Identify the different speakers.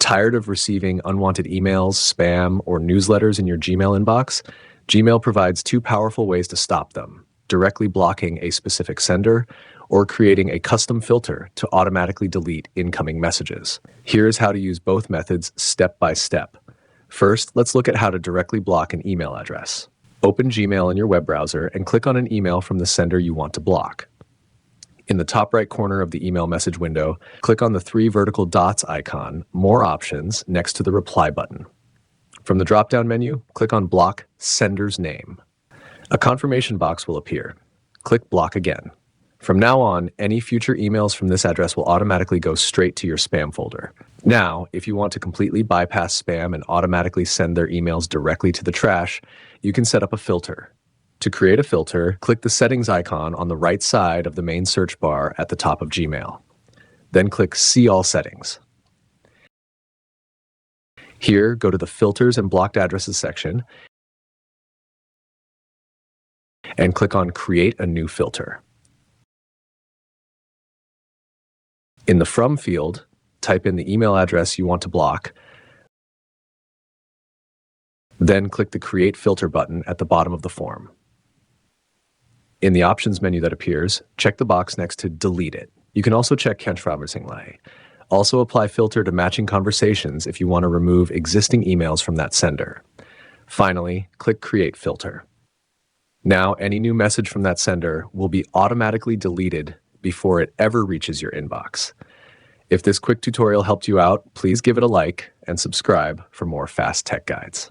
Speaker 1: Tired of receiving unwanted emails, spam, or newsletters in your Gmail inbox? Gmail provides two powerful ways to stop them: directly blocking a specific sender or creating a custom filter to automatically delete incoming messages. Here's how to use both methods step by step. First, let's look at how to directly block an email address. Open Gmail in your web browser and click on an email from the sender you want to block. In the top right corner of the email message window, click on the three vertical dots icon, More Options, next to the Reply button. From the drop-down menu, click on Block Sender's Name. A confirmation box will appear. Click Block again. From now on, any future emails from this address will automatically go straight to your spam folder. Now, if you want to completely bypass spam and automatically send their emails directly to the trash, you can set up a filter. To create a filter, click the settings icon on the right side of the main search bar at the top of Gmail. Then click See All Settings. Here, go to the Filters and Blocked Addresses section and click on Create a New Filter. In the From field, type in the email address you want to block, then click the Create Filter button at the bottom of the form. In the Options menu that appears, check the box next to Delete It. You can also check Kanskje. Also apply filter to matching conversations if you want to remove existing emails from that sender. Finally, click Create Filter. Now, any new message from that sender will be automatically deleted before it ever reaches your inbox. If this quick tutorial helped you out, please give it a like and subscribe for more fast tech guides.